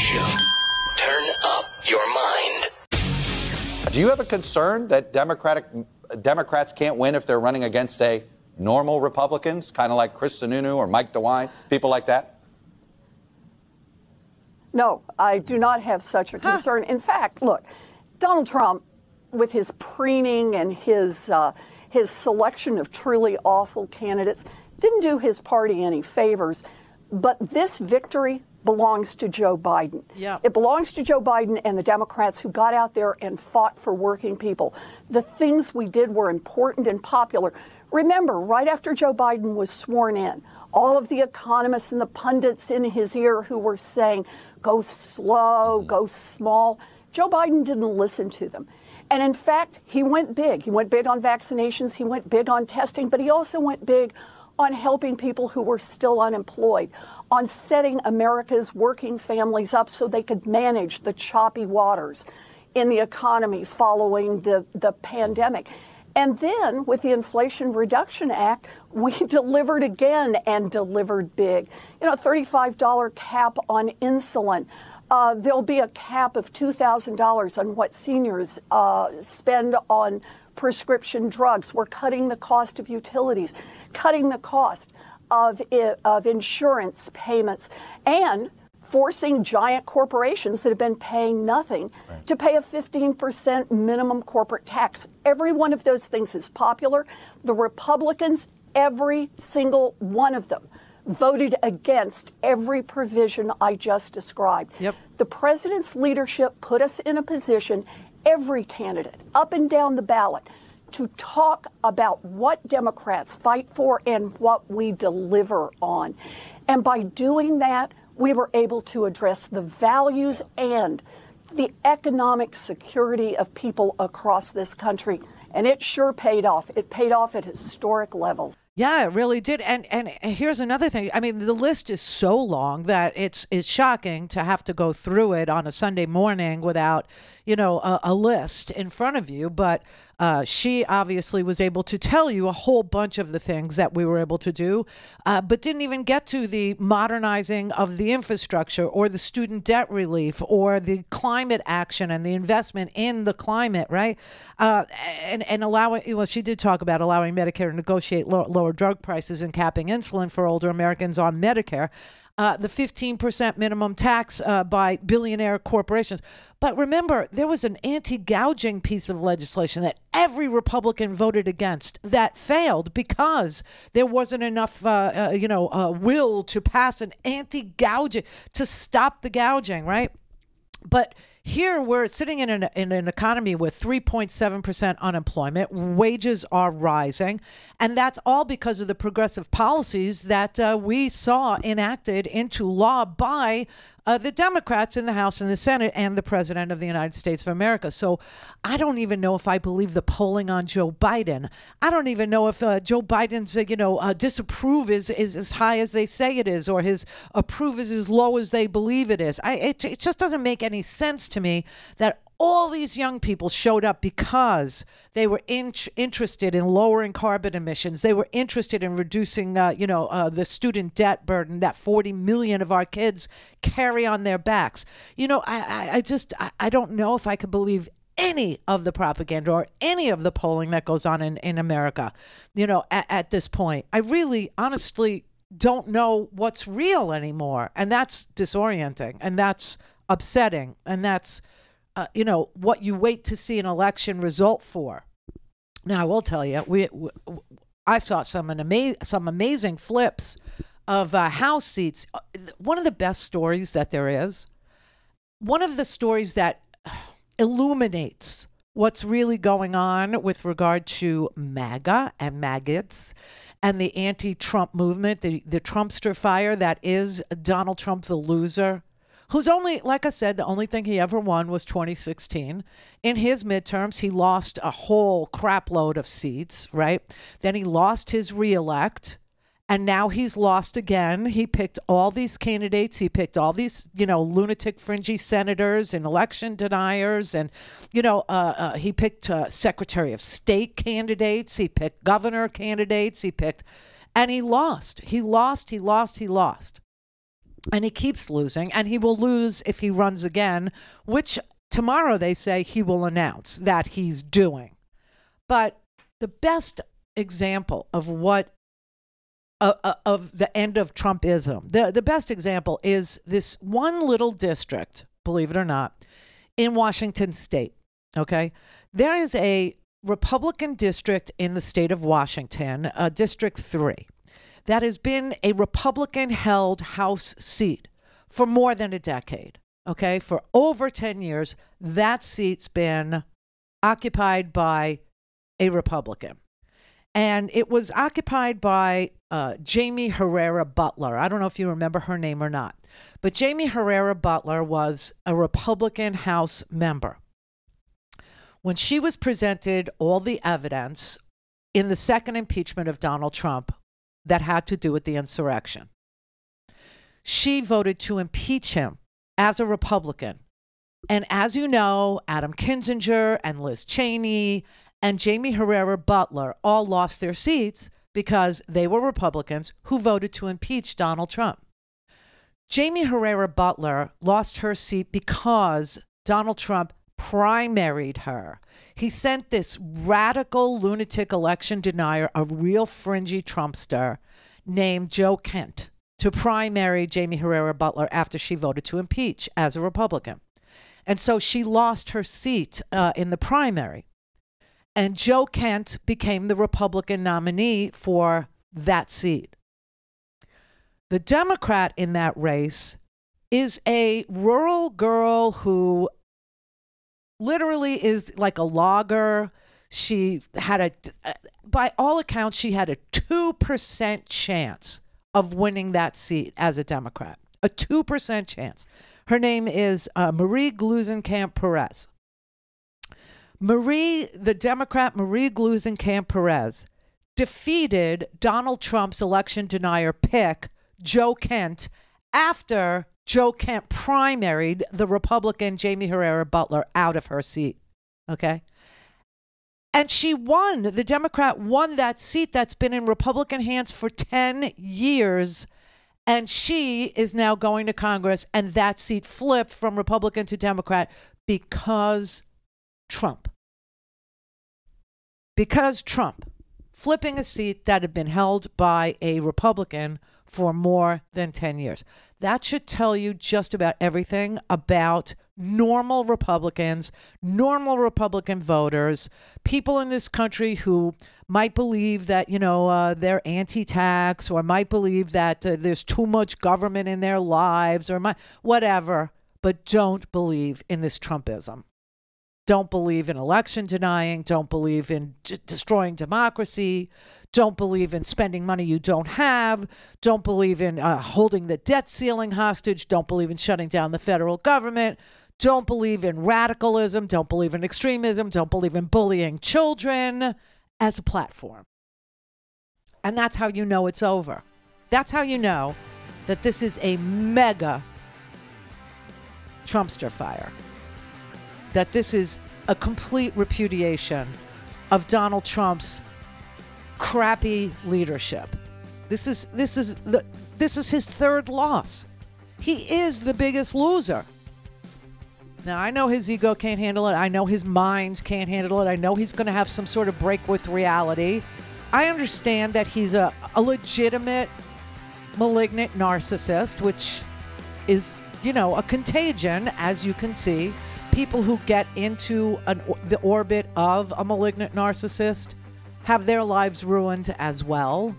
Show. Turn up your mind. Do you have a concern that Democrats can't win if they're running against, say, normal Republicans, kind of like Chris Sununu or Mike DeWine, people like that? No, I do not have such a concern. In fact, look, Donald Trump, with his preening and his selection of truly awful candidates, didn't do his party any favors. But this victory belongs to Joe Biden. Yeah. It belongs to Joe Biden and the Democrats who got out there and fought for working people. The things we did were important and popular. Remember, right after Joe Biden was sworn in, all of the economists and the pundits in his ear who were saying, go slow, go small, Joe Biden didn't listen to them. And in fact, he went big. He went big on vaccinations. He went big on testing, but he also went big on helping people who were still unemployed, on setting America's working families up so they could manage the choppy waters in the economy following the pandemic. And then with the Inflation Reduction Act, we delivered again and delivered big. You know, $35 cap on insulin. There'll be a cap of $2,000 on what seniors spend on prescription drugs. We're cutting the cost of utilities, cutting the cost of insurance payments, and forcing giant corporations that have been paying nothing to pay a 15% minimum corporate tax. Every one of those things is popular. The Republicans, every single one of them, voted against every provision I just described. Yep. The president's leadership put us in a position, every candidate, up and down the ballot, to talk about what Democrats fight for and what we deliver on. And by doing that, we were able to address the values and the economic security of people across this country. And it sure paid off. It paid off at historic levels. Yeah, it really did. And here's another thing. I mean, the list is so long that it's shocking to have to go through it on a Sunday morning without, a list in front of you. But she obviously was able to tell you a whole bunch of the things that we were able to do, but didn't even get to the modernizing of the infrastructure or the student debt relief or the climate action and the investment in the climate, right? And allowing, well, she did talk about allowing Medicare to negotiate lower drug prices and capping insulin for older Americans on Medicare. The 15% minimum tax by billionaire corporations. But remember, there was an anti-gouging piece of legislation that every Republican voted against that failed because there wasn't enough, will to pass an anti-gouging to stop the gouging, right? But here we're sitting in an economy with 3.7% unemployment. Wages are rising. And that's all because of the progressive policies that we saw enacted into law by the Democrats in the House and the Senate and the President of the United States of America. So I don't even know if I believe the polling on Joe Biden. I don't even know if Joe Biden's, disapprove is as high as they say it is, or his approve is as low as they believe it is. It just doesn't make any sense to me that all these young people showed up because they were interested in lowering carbon emissions. They were interested in reducing, the student debt burden that 40 million of our kids carry on their backs. I don't know if I could believe any of the propaganda or any of the polling that goes on in America, at this point. I really, honestly don't know what's real anymore. And that's disorienting, and that's upsetting, and that's what you wait to see an election result for. Now, I will tell you, I saw some amazing flips of House seats. One of the best stories that there is, one of the stories that illuminates what's really going on with regard to MAGA and maggots and the anti-Trump movement, the Trumpster fire that is Donald Trump, the loser, who's only, like I said, the only thing he ever won was 2016. In his midterms, he lost a whole crap load of seats, right? Then he lost his reelect, and now he's lost again. He picked all these candidates. He picked all these, lunatic, fringy senators and election deniers. And, he picked Secretary of State candidates. He picked governor candidates. And he lost. He lost. And he keeps losing, and he will lose if he runs again, which tomorrow they say he will announce that he's doing. But the best example of what of the end of Trumpism, the best example is this one little district, believe it or not, in Washington state. Okay, there is a Republican district in the state of Washington, District 3, that has been a Republican-held House seat for more than a decade. Okay, for over 10 years, that seat's been occupied by a Republican. And it was occupied by Jamie Herrera Butler. I don't know if you remember her name or not. But Jamie Herrera Butler was a Republican House member. When she was presented all the evidence in the second impeachment of Donald Trump that had to do with the insurrection, she voted to impeach him as a Republican. And as you know, Adam Kinzinger and Liz Cheney and Jamie Herrera Butler all lost their seats because they were Republicans who voted to impeach Donald Trump. Jamie Herrera Butler lost her seat because Donald Trump primaried her. He sent this radical lunatic election denier, a real fringy Trumpster named Joe Kent, to primary Jamie Herrera Butler after she voted to impeach as a Republican. And so she lost her seat in the primary. And Joe Kent became the Republican nominee for that seat. The Democrat in that race is a rural girl who literally is like a logger. She had by all accounts, she had a 2% chance of winning that seat as a Democrat. A 2% chance. Her name is Marie Gluesenkamp Perez. The Democrat Marie Gluesenkamp Perez defeated Donald Trump's election denier pick, Joe Kent, after Joe Kent primaried the Republican Jamie Herrera Butler out of her seat. Okay? And she won. The Democrat won that seat that's been in Republican hands for 10 years. And she is now going to Congress, and that seat flipped from Republican to Democrat because Trump. Because Trump, flipping a seat that had been held by a Republican for more than 10 years. That should tell you just about everything about normal Republicans, normal Republican voters, people in this country who might believe that, they're anti-tax, or might believe that there's too much government in their lives, or whatever, but don't believe in this Trumpism. Don't believe in election denying, don't believe in destroying democracy, don't believe in spending money you don't have, don't believe in holding the debt ceiling hostage, don't believe in shutting down the federal government, don't believe in radicalism, don't believe in extremism, don't believe in bullying children as a platform. And that's how you know it's over. That's how you know that this is a mega Trumpster fire. That this is a complete repudiation of Donald Trump's crappy leadership. This is his third loss. He is the biggest loser. Now, I know his ego can't handle it. I know his mind can't handle it. I know he's going to have some sort of break with reality. I understand that he's a legitimate malignant narcissist, which is, a contagion, as you can see. People who get into the orbit of a malignant narcissist have their lives ruined as well.